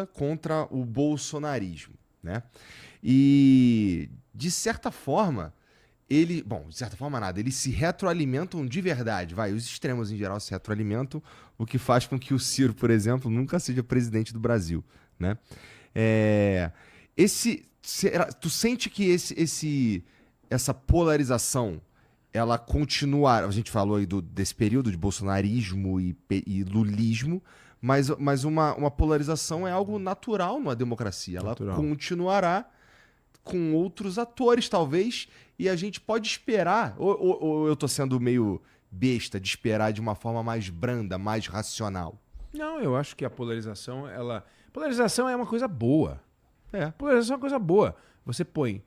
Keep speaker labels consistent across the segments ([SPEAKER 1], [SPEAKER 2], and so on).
[SPEAKER 1] contra o bolsonarismo, né? E, de certa forma, de certa forma nada, eles se retroalimentam de verdade, os extremos em geral se retroalimentam, o que faz com que o Ciro, por exemplo, nunca seja presidente do Brasil, né? É, tu sente que essa polarização, ela continua, a gente falou aí desse período de bolsonarismo e lulismo, mas uma polarização é algo natural numa democracia. Ela
[SPEAKER 2] Natural.
[SPEAKER 1] continuará com outros atores, talvez, e a gente pode esperar, ou eu tô sendo meio besta de esperar de uma forma mais branda, mais racional.
[SPEAKER 2] Não, eu acho que a polarização, polarização é uma coisa boa.
[SPEAKER 1] É.
[SPEAKER 2] Polarização é uma coisa boa. Você põe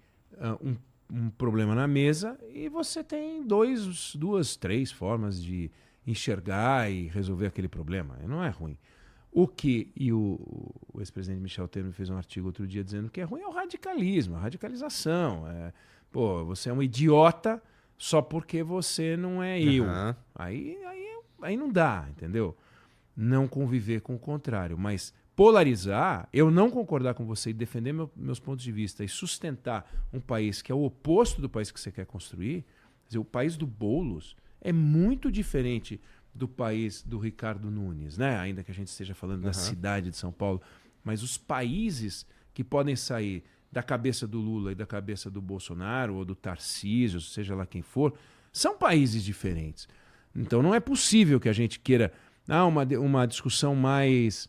[SPEAKER 2] um problema na mesa e você tem duas, três formas de enxergar e resolver aquele problema. Não é ruim. O ex-presidente Michel Temer fez um artigo outro dia dizendo que é ruim é o radicalismo, a radicalização. Você é um idiota só porque você não é eu.
[SPEAKER 1] Uhum.
[SPEAKER 2] Aí não dá, entendeu? Não conviver com o contrário. Mas polarizar, eu não concordar com você e defender meus pontos de vista e sustentar um país que é o oposto do país que você quer construir, quer dizer, o país do Boulos é muito diferente do país do Ricardo Nunes, né? Ainda que a gente esteja falando da cidade de São Paulo, mas os países que podem sair da cabeça do Lula e da cabeça do Bolsonaro ou do Tarcísio, seja lá quem for, são países diferentes. Então não é possível que a gente queira uma discussão mais,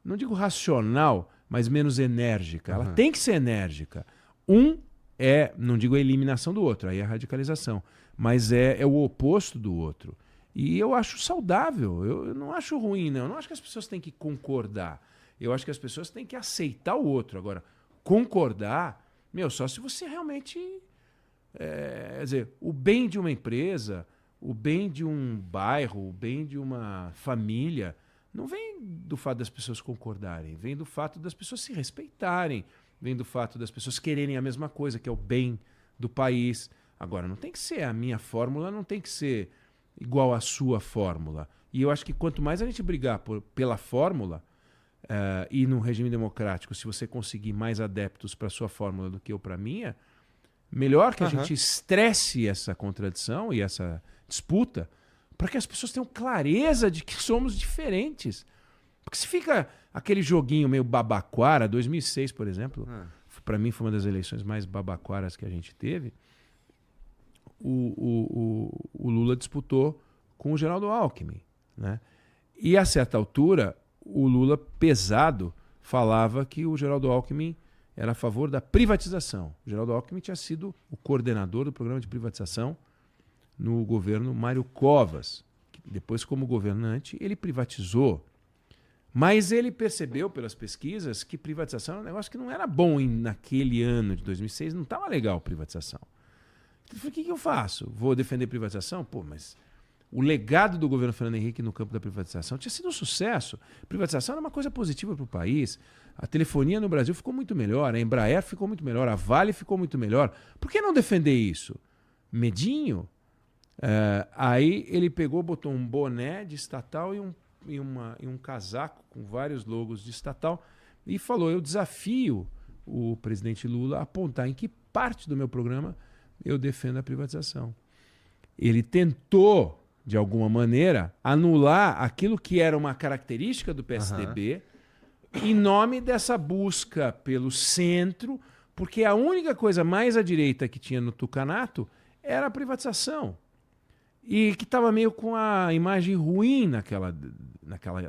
[SPEAKER 2] não digo racional, mas menos enérgica. Ela tem que ser enérgica. Não digo a eliminação do outro, aí é a radicalização, mas é o oposto do outro. E eu acho saudável, eu não acho ruim, não. Eu não acho que as pessoas têm que concordar. Eu acho que as pessoas têm que aceitar o outro. Agora, concordar, só se você realmente... quer dizer, o bem de uma empresa, o bem de um bairro, o bem de uma família, não vem do fato das pessoas concordarem, vem do fato das pessoas se respeitarem, vem do fato das pessoas quererem a mesma coisa, que é o bem do país. Agora, não tem que ser, a minha fórmula não tem que ser igual à sua fórmula. E eu acho que quanto mais a gente brigar pela fórmula, e no regime democrático, se você conseguir mais adeptos para a sua fórmula do que eu para a minha, melhor que a gente estresse essa contradição e essa disputa para que as pessoas tenham clareza de que somos diferentes. Porque se fica aquele joguinho meio babaquara, 2006, por exemplo, para mim foi uma das eleições mais babaquaras que a gente teve, o Lula disputou com o Geraldo Alckmin, né? E a certa altura, o Lula, pesado, falava que o Geraldo Alckmin era a favor da privatização. O Geraldo Alckmin tinha sido o coordenador do programa de privatização no governo Mário Covas. Depois, como governante, ele privatizou. Mas ele percebeu pelas pesquisas que privatização era um negócio que não era bom naquele ano de 2006, não estava legal a privatização. Ele falou, o que eu faço? Vou defender privatização? Mas o legado do governo Fernando Henrique no campo da privatização tinha sido um sucesso. A privatização era uma coisa positiva para o país. A telefonia no Brasil ficou muito melhor, a Embraer ficou muito melhor, a Vale ficou muito melhor. Por que não defender isso? Medinho? Aí ele pegou, botou um boné de estatal e um casaco com vários logos de estatal e falou, eu desafio o presidente Lula a apontar em que parte do meu programa eu defendo a privatização. Ele tentou, de alguma maneira, anular aquilo que era uma característica do PSDB em nome dessa busca pelo centro, porque a única coisa mais à direita que tinha no tucanato era a privatização. E que estava meio com a imagem ruim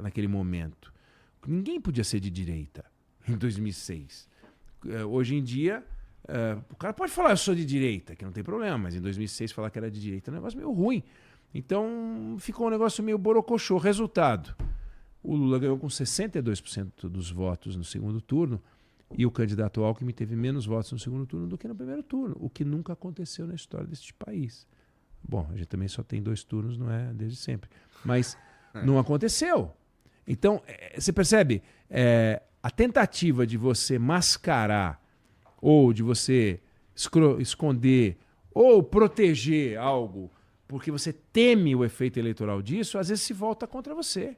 [SPEAKER 2] naquele momento. Ninguém podia ser de direita em 2006. Hoje em dia, o cara pode falar eu sou de direita, que não tem problema, mas em 2006 falar que era de direita é um negócio meio ruim. Então ficou um negócio meio borocochô. Resultado, o Lula ganhou com 62% dos votos no segundo turno e o candidato Alckmin teve menos votos no segundo turno do que no primeiro turno, o que nunca aconteceu na história deste país. Bom, a gente também só tem 2 turnos, não é desde sempre. Mas não aconteceu. Então, você percebe? A tentativa de você mascarar ou de você esconder ou proteger algo porque você teme o efeito eleitoral disso, às vezes se volta contra você.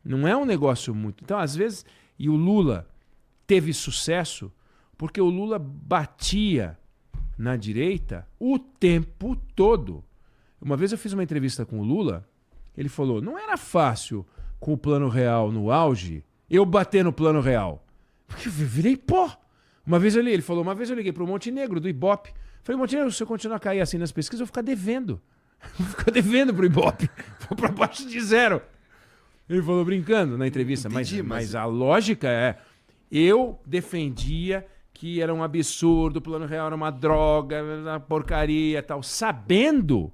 [SPEAKER 2] Não é um negócio muito... Então, às vezes... E o Lula teve sucesso porque o Lula batia na direita o tempo todo. Uma vez eu fiz uma entrevista com o Lula, ele falou, não era fácil com o Plano Real no auge, eu bater no Plano Real. Porque eu virei pó. Ele falou, uma vez eu liguei para o Montenegro, do Ibope. Falei, Montenegro, se eu continuar a cair assim nas pesquisas, eu vou ficar devendo. Vou ficar devendo pro Ibope. Vou para baixo de zero. Ele falou brincando na entrevista, mas a lógica é, eu defendia que era um absurdo, o Plano Real era uma droga, uma porcaria e tal, sabendo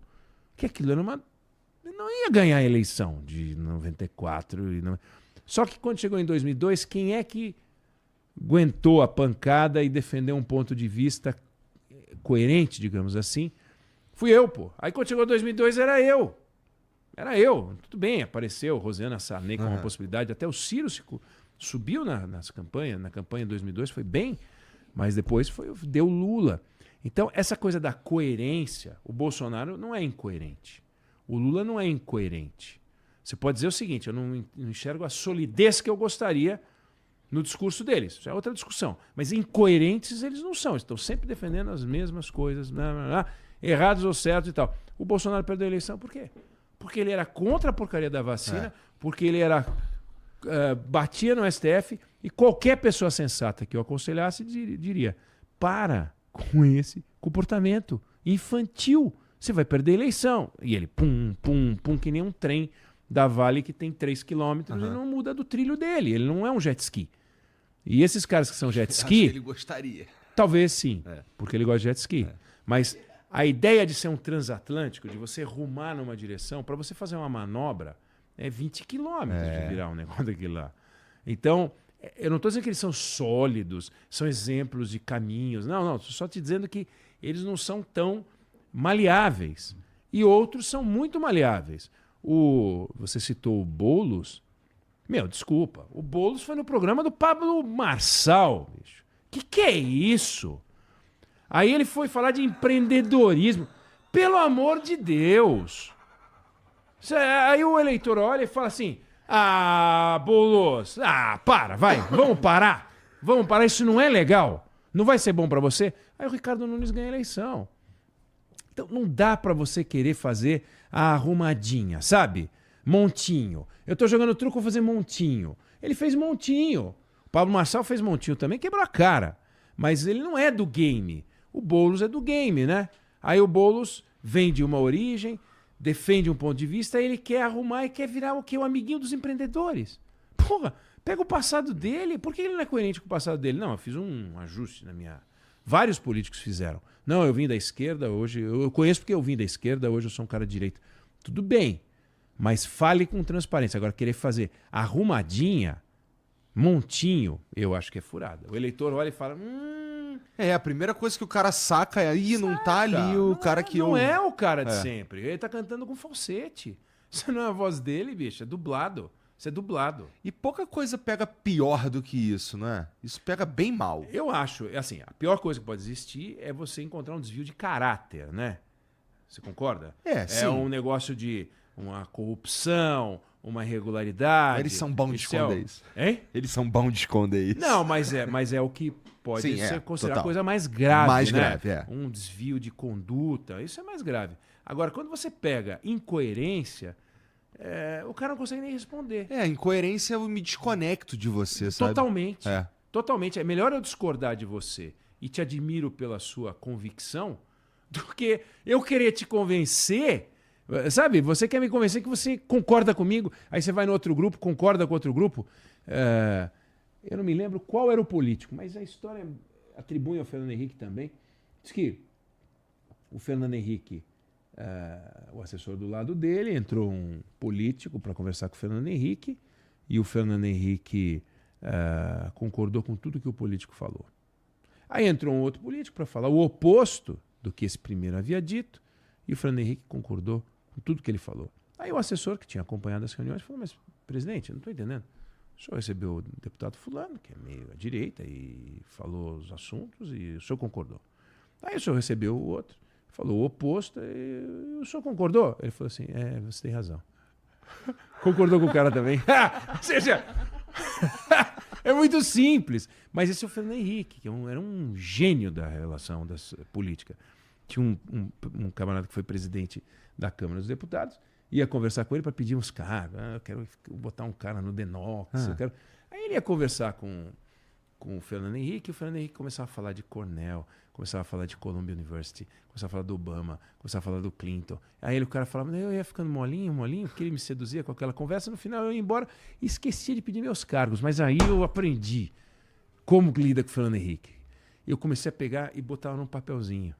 [SPEAKER 2] que aquilo era uma... Não ia ganhar a eleição de 94. Só que quando chegou em 2002, quem é que aguentou a pancada e defendeu um ponto de vista coerente, digamos assim? Fui eu, pô. Aí quando chegou 2002 era eu. Era eu. Tudo bem, apareceu Rosiana Sarney com uma possibilidade. Até o Ciro subiu na campanha de 2002, foi bem. Mas depois deu Lula. Então, essa coisa da coerência, o Bolsonaro não é incoerente. O Lula não é incoerente. Você pode dizer o seguinte, eu não enxergo a solidez que eu gostaria no discurso deles. Isso é outra discussão. Mas incoerentes eles não são. Estão sempre defendendo as mesmas coisas, errados ou certos e tal. O Bolsonaro perdeu a eleição por quê? Porque ele era contra a porcaria da vacina, porque ele batia no STF e qualquer pessoa sensata que o aconselhasse diria, para com esse comportamento infantil. Você vai perder a eleição. E ele pum, que nem um trem da Vale que tem 3 quilômetros e não muda do trilho dele. Ele não é um jet ski. E esses caras que são jet ski...
[SPEAKER 1] Acho que ele gostaria.
[SPEAKER 2] Talvez sim, porque ele gosta de jet ski. Mas a ideia de ser um transatlântico, de você rumar numa direção, para você fazer uma manobra, é 20 quilômetros de virar um negócio daquilo lá. Então, eu não estou dizendo que eles são sólidos, são exemplos de caminhos. Não, estou só te dizendo que eles não são tão maleáveis. E outros são muito maleáveis. Você citou o Boulos. Desculpa. O Boulos foi no programa do Pablo Marçal, bicho. Que é isso? Aí ele foi falar de empreendedorismo. Pelo amor de Deus. Aí o eleitor olha e fala assim, Boulos, vamos parar. Vamos parar, isso não é legal. Não vai ser bom para você. Aí o Ricardo Nunes ganha a eleição. Então não dá para você querer fazer a arrumadinha, sabe? Montinho. Eu tô jogando truco, vou fazer montinho. Ele fez montinho. O Pablo Marçal fez montinho também, quebrou a cara. Mas ele não é do game. O Boulos é do game, né? Aí o Boulos vem de uma origem, defende um ponto de vista, aí ele quer arrumar e quer virar o quê? O amiguinho dos empreendedores. Porra, pega o passado dele. Por que ele não é coerente com o passado dele? Não, eu fiz um ajuste na minha... Vários políticos fizeram. Não, eu vim da esquerda hoje. Eu conheço porque eu vim da esquerda, hoje eu sou um cara de direita. Tudo bem, mas fale com transparência. Agora, querer fazer arrumadinha, montinho, eu acho que é furada. O eleitor olha e fala...
[SPEAKER 1] a primeira coisa que o cara saca é aí, não tá ali o cara que...
[SPEAKER 2] Não é o cara de sempre. Ele tá cantando com falsete. Isso não é a voz dele, bicho. É dublado. Isso é dublado.
[SPEAKER 1] E pouca coisa pega pior do que isso, não é? Isso pega bem mal.
[SPEAKER 2] Eu acho, assim, a pior coisa que pode existir é você encontrar um desvio de caráter, né? Você concorda?
[SPEAKER 1] Sim.
[SPEAKER 2] É um negócio de uma corrupção, uma irregularidade.
[SPEAKER 1] Eles são bons de esconder isso.
[SPEAKER 2] Hein?
[SPEAKER 1] Eles são bons de esconder isso.
[SPEAKER 2] Não, mas é o que pode ser considerado a coisa mais grave.
[SPEAKER 1] Mais
[SPEAKER 2] né?
[SPEAKER 1] grave,
[SPEAKER 2] Um desvio de conduta, isso é mais grave. Agora, quando você pega incoerência... o cara não consegue nem responder.
[SPEAKER 1] Incoerência eu me desconecto de você, sabe?
[SPEAKER 2] Totalmente. Totalmente. É melhor eu discordar de você e te admiro pela sua convicção do que eu querer te convencer. Sabe? Você quer me convencer que você concorda comigo, aí você vai no outro grupo, concorda com outro grupo. Eu não me lembro qual era o político, mas a história atribui ao Fernando Henrique também. Diz que o Fernando Henrique... o assessor do lado dele, entrou um político para conversar com o Fernando Henrique e o Fernando Henrique concordou com tudo que o político falou. Aí entrou um outro político para falar o oposto do que esse primeiro havia dito e o Fernando Henrique concordou com tudo que ele falou. Aí o assessor que tinha acompanhado as reuniões falou, mas presidente, eu não estou entendendo. O senhor recebeu o deputado fulano, que é meio à direita, e falou os assuntos e o senhor concordou. Aí o senhor recebeu o outro, falou o oposto e o senhor concordou? Ele falou assim, você tem razão. Concordou com o cara também. Ou seja, é muito simples. Mas esse é o Fernando Henrique, que era um gênio da relação política. Tinha um camarada que foi presidente da Câmara dos Deputados, ia conversar com ele para pedir uns cargos. Eu quero botar um cara no Denox. Aí ele ia conversar com o Fernando Henrique, e o Fernando Henrique começava a falar de Cornell, começava a falar de Columbia University, começava a falar do Obama, começava a falar do Clinton. Aí o cara falava, eu ia ficando molinho, porque ele me seduzia com aquela conversa. No final eu ia embora e esquecia de pedir meus cargos. Mas aí eu aprendi como lida com o Fernando Henrique. Eu comecei a pegar e botava num papelzinho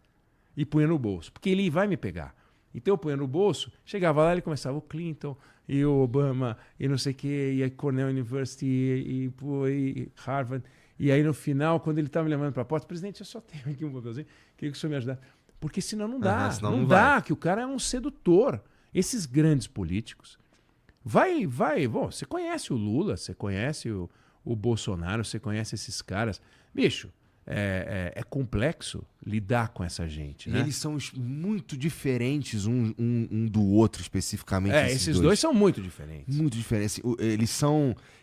[SPEAKER 2] e punha no bolso, porque ele vai me pegar. Então eu punha no bolso, chegava lá, ele começava o Clinton e o Obama e não sei o quê, e a Cornell University e Harvard. E aí no final, quando ele estava me levando para a porta, presidente, eu só tenho aqui um papelzinho, queria que o senhor me ajudasse. Porque senão não dá.
[SPEAKER 1] Senão
[SPEAKER 2] não dá, que o cara é um sedutor. Esses grandes políticos. Bom, você conhece o Lula, você conhece o Bolsonaro, você conhece esses caras. Bicho, é complexo lidar com essa gente, né?
[SPEAKER 1] Eles são muito diferentes um do outro, especificamente.
[SPEAKER 2] Esses dois são muito diferentes.
[SPEAKER 1] Muito diferentes.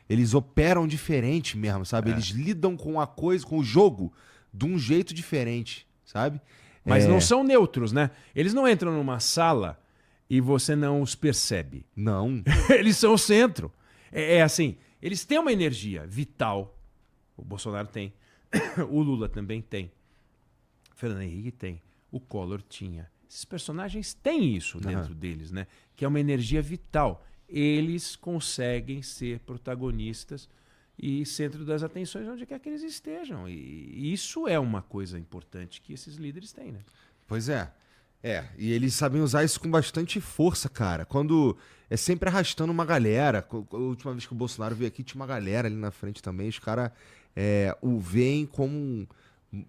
[SPEAKER 1] Eles operam diferente mesmo, sabe? Eles lidam com a coisa, com o jogo, de um jeito diferente, sabe?
[SPEAKER 2] Mas não são neutros, né? Eles não entram numa sala e você não os percebe.
[SPEAKER 1] Não.
[SPEAKER 2] Eles são o centro. É assim, eles têm uma energia vital. O Bolsonaro tem. O Lula também tem. O Fernando Henrique tem. O Collor tinha. Esses personagens têm isso dentro deles, né? Que é uma energia vital. Eles conseguem ser protagonistas e centro das atenções onde quer que eles estejam. E isso é uma coisa importante que esses líderes têm, né?
[SPEAKER 1] Pois é. E eles sabem usar isso com bastante força, cara. Quando é sempre arrastando uma galera. A última vez que o Bolsonaro veio aqui, tinha uma galera ali na frente também. Os caras o veem como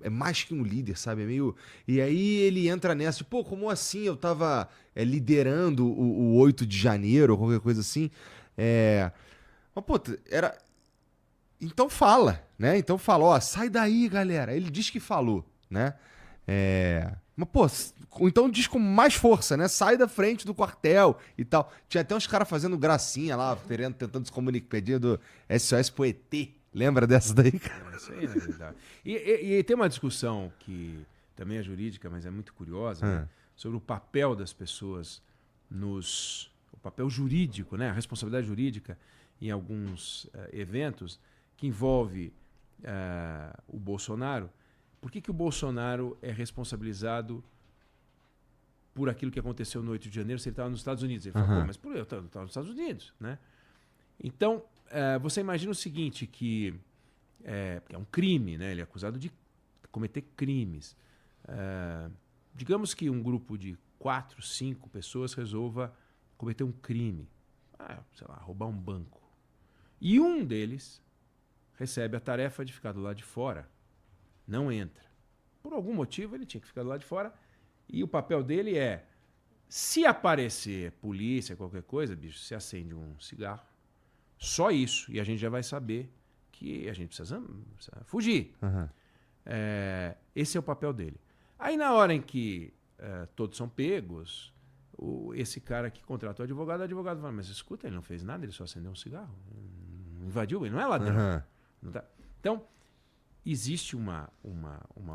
[SPEAKER 1] é mais que um líder, sabe? É meio... E aí ele entra nessa, tipo, como assim eu tava liderando o 8 de janeiro ou qualquer coisa assim? Mas, pô, era... Então fala, né? Então fala, ó, sai daí, galera. Ele diz que falou, né? Mas, pô, então diz com mais força, né? Sai da frente do quartel e tal. Tinha até uns caras fazendo gracinha lá, tentando se comunicar, pedindo SOS pro ET. Lembra dessa daí, cara?
[SPEAKER 2] Isso aí, na verdade. E tem uma discussão que também é jurídica, mas é muito curiosa, né? Sobre o papel das pessoas o papel jurídico, né? A responsabilidade jurídica em alguns eventos que envolve o Bolsonaro. Por que o Bolsonaro é responsabilizado por aquilo que aconteceu no 8 de janeiro se ele estava nos Estados Unidos? Ele falou, mas eu estava nos Estados Unidos, né? Então, você imagina o seguinte, que é um crime, né? Ele é acusado de cometer crimes. Digamos que um grupo de 4, 5 pessoas resolva cometer um crime. Sei lá, roubar um banco. E um deles recebe a tarefa de ficar do lado de fora. Não entra. Por algum motivo, ele tinha que ficar do lado de fora. E o papel dele é, se aparecer polícia, qualquer coisa, bicho, se acende um cigarro. Só isso. E a gente já vai saber que a gente precisa fugir. Esse é o papel dele. Aí, na hora em que todos são pegos, esse cara que contratou o advogado fala, mas escuta, ele não fez nada, ele só acendeu um cigarro. Não invadiu, ele não é ladrão. Não tá. Então, existe uma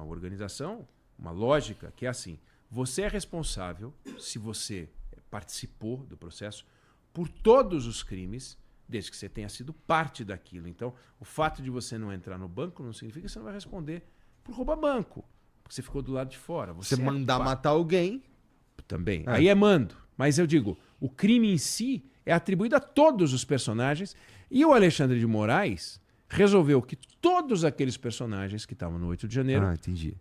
[SPEAKER 2] organização, uma lógica que é assim, você é responsável, se você participou do processo, por todos os crimes, desde que você tenha sido parte daquilo. Então, o fato de você não entrar no banco não significa que você não vai responder por roubar banco, porque você ficou do lado de fora.
[SPEAKER 1] Você mandar matar alguém...
[SPEAKER 2] Também. Aí é mando. Mas eu digo, o crime em si é atribuído a todos os personagens e o Alexandre de Moraes resolveu que todos aqueles personagens que estavam no 8 de janeiro...
[SPEAKER 1] entendi.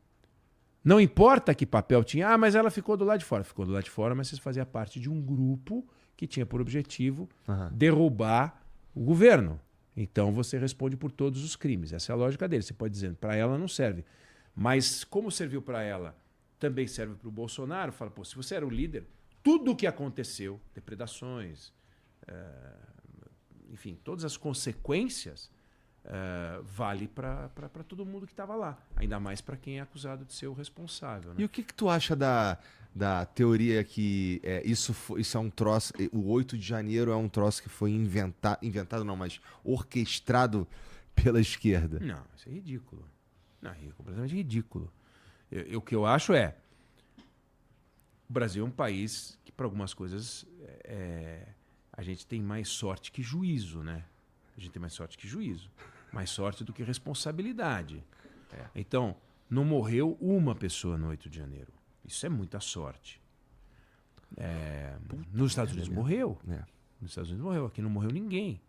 [SPEAKER 2] Não importa que papel tinha, mas ela ficou do lado de fora. Ficou do lado de fora, mas você fazia parte de um grupo que tinha por objetivo derrubar o governo. Então você responde por todos os crimes. Essa é a lógica dele. Você pode dizer, para ela não serve. Mas como serviu para ela, também serve para o Bolsonaro. Fala, pô, se você era o líder, tudo o que aconteceu, depredações, enfim, todas as consequências, vale para todo mundo que estava lá. Ainda mais para quem é acusado de ser o responsável. Né?
[SPEAKER 1] E o que tu acha da teoria que isso é um troço... O 8 de janeiro é um troço que foi inventado não, mas orquestrado pela esquerda?
[SPEAKER 2] Não, isso é ridículo. Não, é completamente ridículo. O que eu acho é... O Brasil é um país que, para algumas coisas, a gente tem mais sorte que juízo, né? A gente tem mais sorte que juízo. Mais sorte do que responsabilidade. Então, não morreu uma pessoa no 8 de janeiro. Isso é muita sorte. Nos Estados Unidos morreu. Nos Estados Unidos morreu. Aqui não morreu ninguém.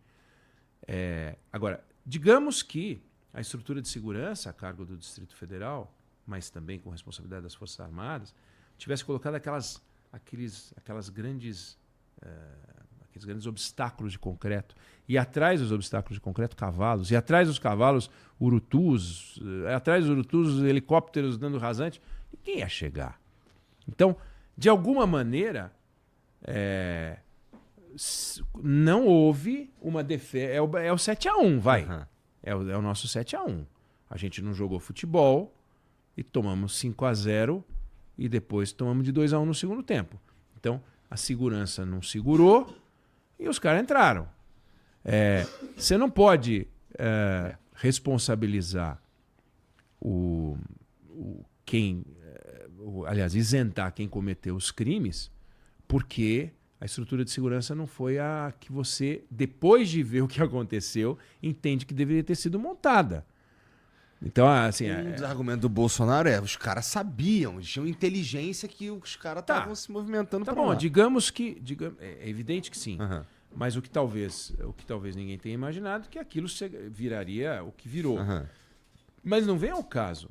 [SPEAKER 2] Agora, digamos que a estrutura de segurança, a cargo do Distrito Federal, mas também com responsabilidade das Forças Armadas, tivesse colocado aqueles grandes obstáculos de concreto. E atrás dos obstáculos de concreto, cavalos. E atrás dos cavalos, urutus. Atrás dos urutus, helicópteros dando rasante. Ninguém ia chegar. Então, de alguma maneira, não houve uma defesa. É o 7-1, vai. Uhum. É o nosso 7-1. A gente não jogou futebol e tomamos 5-0 e depois tomamos de 2-1 no segundo tempo. Então, a segurança não segurou e os caras entraram. Você não pode responsabilizar aliás, isentar quem cometeu os crimes, porque a estrutura de segurança não foi a que você, depois de ver o que aconteceu, entende que deveria ter sido montada. Então, assim...
[SPEAKER 1] Um dos argumentos do Bolsonaro os caras sabiam, eles tinham inteligência que os caras estavam se movimentando
[SPEAKER 2] pra
[SPEAKER 1] lá.
[SPEAKER 2] Tá bom, digamos que... É evidente que sim.
[SPEAKER 1] Uhum.
[SPEAKER 2] Mas o que talvez ninguém tenha imaginado é que aquilo viraria o que virou.
[SPEAKER 1] Uhum.
[SPEAKER 2] Mas não vem ao caso.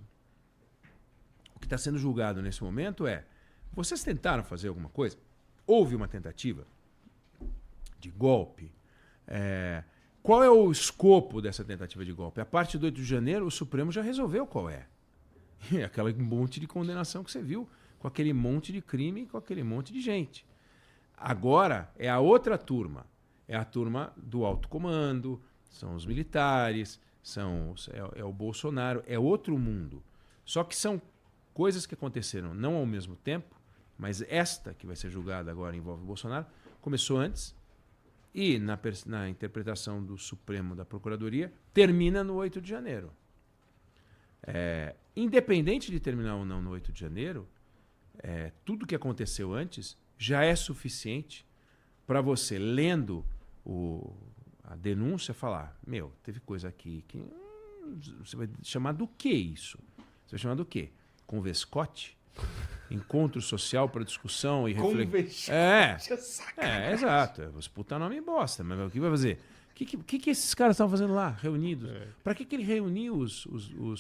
[SPEAKER 2] O que está sendo julgado nesse momento vocês tentaram fazer alguma coisa? Houve uma tentativa de golpe? Qual é o escopo dessa tentativa de golpe? A partir do 8 de janeiro, o Supremo já resolveu qual é. Aquele monte de condenação que você viu, com aquele monte de crime, com aquele monte de gente. Agora é a outra turma. É a turma do alto comando, são os militares, é o Bolsonaro, é outro mundo. Só que são coisas que aconteceram não ao mesmo tempo, mas esta que vai ser julgada agora envolve o Bolsonaro, começou antes e na interpretação do Supremo da Procuradoria termina no 8 de janeiro. Independente de terminar ou não no 8 de janeiro, tudo que aconteceu antes já é suficiente para você, lendo a denúncia, falar, teve coisa aqui que... você vai chamar do que isso? Você vai chamar do quê? Convescote? Encontro social para discussão e reflexão. Exato. Você puta nome bosta, mas o que vai fazer? O que esses caras estavam fazendo lá, reunidos? Para que ele reuniu os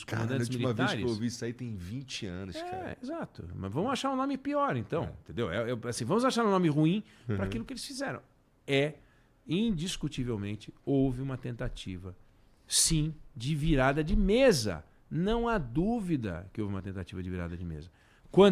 [SPEAKER 2] comandantes militares?
[SPEAKER 1] A última vez que eu ouvi isso aí tem 20 anos, cara.
[SPEAKER 2] Exato. Mas vamos achar um nome pior, então. Entendeu? Assim, vamos achar um nome ruim para aquilo que eles fizeram. Indiscutivelmente, houve uma tentativa, sim, de virada de mesa. Não há dúvida que houve uma tentativa de virada de mesa. Quanto